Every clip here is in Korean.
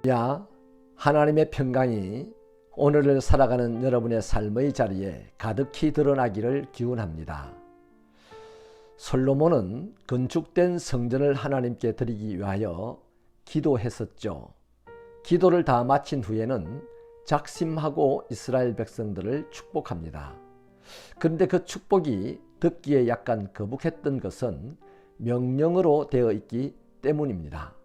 야, 하나님의 평강이 오늘을 살아가는 여러분의 삶의 자리에 가득히 드러나기를 기원합니다. 솔로몬은 건축된 성전을 하나님께 드리기 위하여 기도했었죠. 기도를 다 마친 후에는 작심하고 이스라엘 백성들을 축복합니다. 그런데 그 축복이 듣기에 약간 거북했던 것은 명령으로 되어 있기 때문입니다.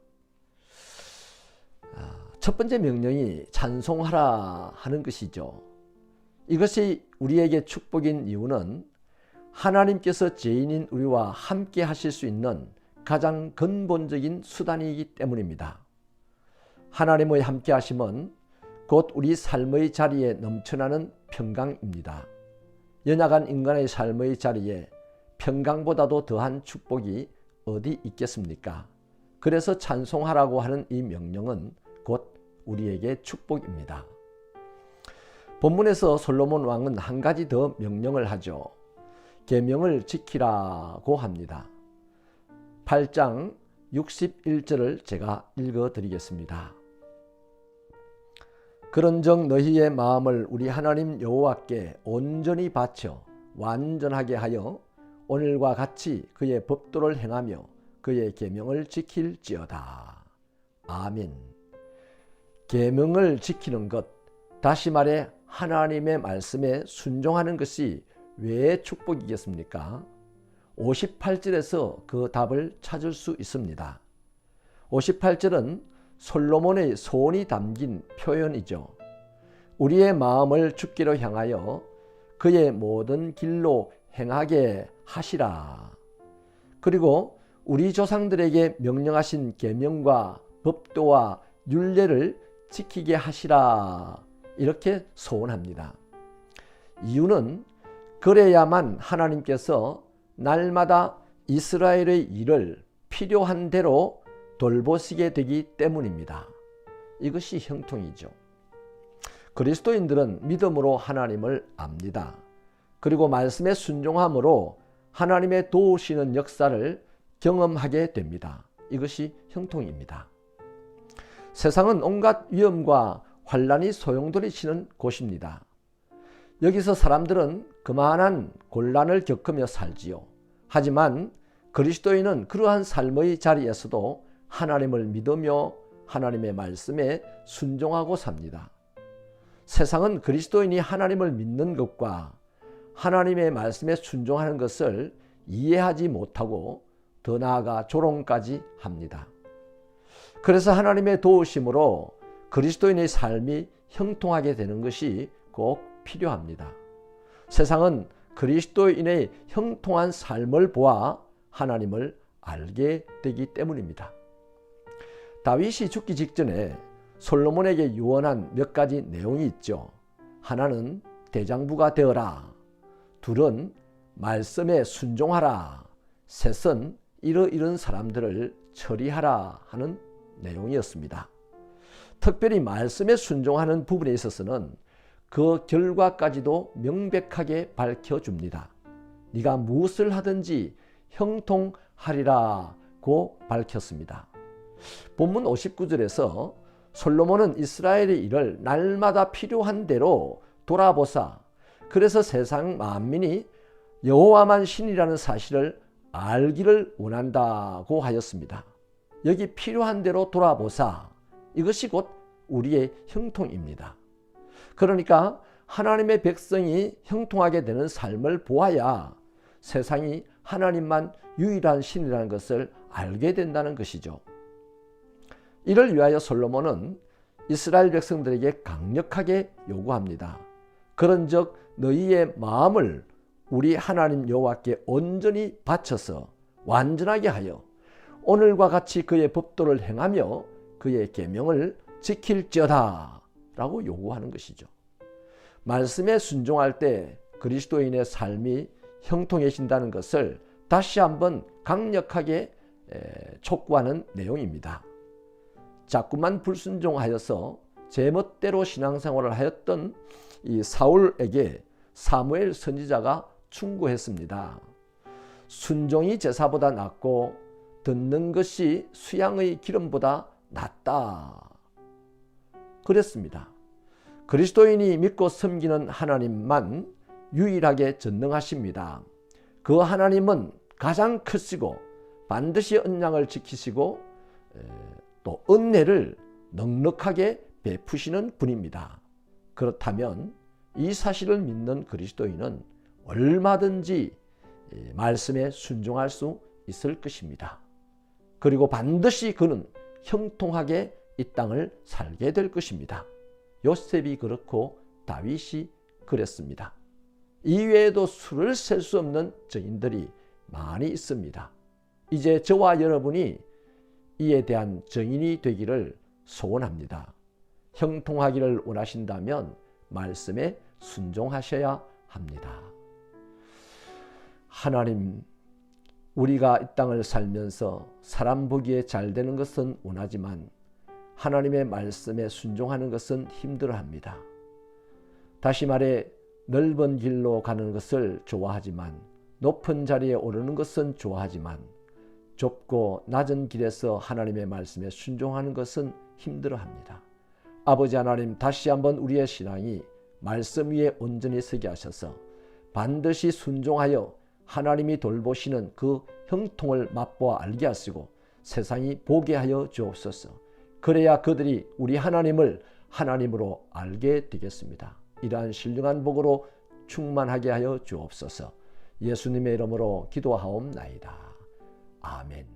첫 번째 명령이 찬송하라 하는 것이죠. 이것이 우리에게 축복인 이유는 하나님께서 죄인인 우리와 함께 하실 수 있는 가장 근본적인 수단이기 때문입니다. 하나님의 함께 하심은 곧 우리 삶의 자리에 넘쳐나는 평강입니다. 연약한 인간의 삶의 자리에 평강보다도 더한 축복이 어디 있겠습니까? 그래서 찬송하라고 하는 이 명령은 곧 우리에게 축복입니다. 본문에서 솔로몬 왕은 한 가지 더 명령을 하죠. 계명을 지키라고 합니다. 8장 61절을 제가 읽어드리겠습니다. 그런즉 너희의 마음을 우리 하나님 여호와께 온전히 바쳐 완전하게 하여 오늘과 같이 그의 법도를 행하며 그의 계명을 지킬지어다. 아멘. 계명을 지키는 것, 다시 말해 하나님의 말씀에 순종하는 것이 왜 축복이겠습니까? 58절에서 그 답을 찾을 수 있습니다. 58절은 솔로몬의 소원이 담긴 표현이죠. 우리의 마음을 주께로 향하여 그의 모든 길로 행하게 하시라. 그리고 우리 조상들에게 명령하신 계명과 법도와 율례를 지키게 하시라. 이렇게 소원합니다. 이유는 그래야만 하나님께서 날마다 이스라엘의 일을 필요한 대로 돌보시게 되기 때문입니다. 이것이 형통이죠. 그리스도인들은 믿음으로 하나님을 압니다. 그리고 말씀에 순종함으로 하나님의 도우시는 역사를 경험하게 됩니다. 이것이 형통입니다. 세상은 온갖 위험과 환난이 소용돌이치는 곳입니다. 여기서 사람들은 그만한 곤란을 겪으며 살지요. 하지만 그리스도인은 그러한 삶의 자리에서도 하나님을 믿으며 하나님의 말씀에 순종하고 삽니다. 세상은 그리스도인이 하나님을 믿는 것과 하나님의 말씀에 순종하는 것을 이해하지 못하고 더 나아가 조롱까지 합니다. 그래서 하나님의 도우심으로 그리스도인의 삶이 형통하게 되는 것이 꼭 필요합니다. 세상은 그리스도인의 형통한 삶을 보아 하나님을 알게 되기 때문입니다. 다윗이 죽기 직전에 솔로몬에게 유언한 몇 가지 내용이 있죠. 하나는 대장부가 되어라. 둘은 말씀에 순종하라. 셋은 이러이런 사람들을 처리하라 하는 내용이었습니다. 특별히 말씀에 순종하는 부분에 있어서는 그 결과까지도 명백하게 밝혀줍니다. 네가 무엇을 하든지 형통하리라고 밝혔습니다. 본문 59절에서 솔로몬은 이스라엘의 일을 날마다 필요한 대로 돌아보사 그래서 세상 만민이 여호와만 신이라는 사실을 알기를 원한다고 하였습니다. 여기 필요한 대로 돌아보사 이것이 곧 우리의 형통입니다. 그러니까 하나님의 백성이 형통하게 되는 삶을 보아야 세상이 하나님만 유일한 신이라는 것을 알게 된다는 것이죠. 이를 위하여 솔로몬은 이스라엘 백성들에게 강력하게 요구합니다. 그런즉 너희의 마음을 우리 하나님 여호와께 온전히 바쳐서 완전하게 하여 오늘과 같이 그의 법도를 행하며 그의 계명을 지킬지어다 라고 요구하는 것이죠. 말씀에 순종할 때 그리스도인의 삶이 형통해진다는 것을 다시 한번 강력하게 촉구하는 내용입니다. 자꾸만 불순종하여서 제멋대로 신앙생활을 하였던 이 사울에게 사무엘 선지자가 충고했습니다. 순종이 제사보다 낫고 듣는 것이 수양의 기름보다 낫다. 그랬습니다. 그리스도인이 믿고 섬기는 하나님만 유일하게 전능하십니다. 그 하나님은 가장 크시고 반드시 언약을 지키시고 또 은혜를 넉넉하게 베푸시는 분입니다. 그렇다면 이 사실을 믿는 그리스도인은 얼마든지 말씀에 순종할 수 있을 것입니다. 그리고 반드시 그는 형통하게 이 땅을 살게 될 것입니다. 요셉이 그렇고 다윗이 그랬습니다. 이외에도 수를 셀 수 없는 증인들이 많이 있습니다. 이제 저와 여러분이 이에 대한 증인이 되기를 소원합니다. 형통하기를 원하신다면 말씀에 순종하셔야 합니다. 하나님, 우리가 이 땅을 살면서 사람 보기에 잘 되는 것은 원하지만 하나님의 말씀에 순종하는 것은 힘들어합니다. 다시 말해 넓은 길로 가는 것을 좋아하지만 높은 자리에 오르는 것은 좋아하지만 좁고 낮은 길에서 하나님의 말씀에 순종하는 것은 힘들어합니다. 아버지 하나님, 다시 한번 우리의 신앙이 말씀 위에 온전히 서게 하셔서 반드시 순종하여 하나님이 돌보시는 그 형통을 맛보아 알게 하시고 세상이 보게 하여 주옵소서. 그래야 그들이 우리 하나님을 하나님으로 알게 되겠습니다. 이러한 신령한 복으로 충만하게 하여 주옵소서. 예수님의 이름으로 기도하옵나이다. 아멘.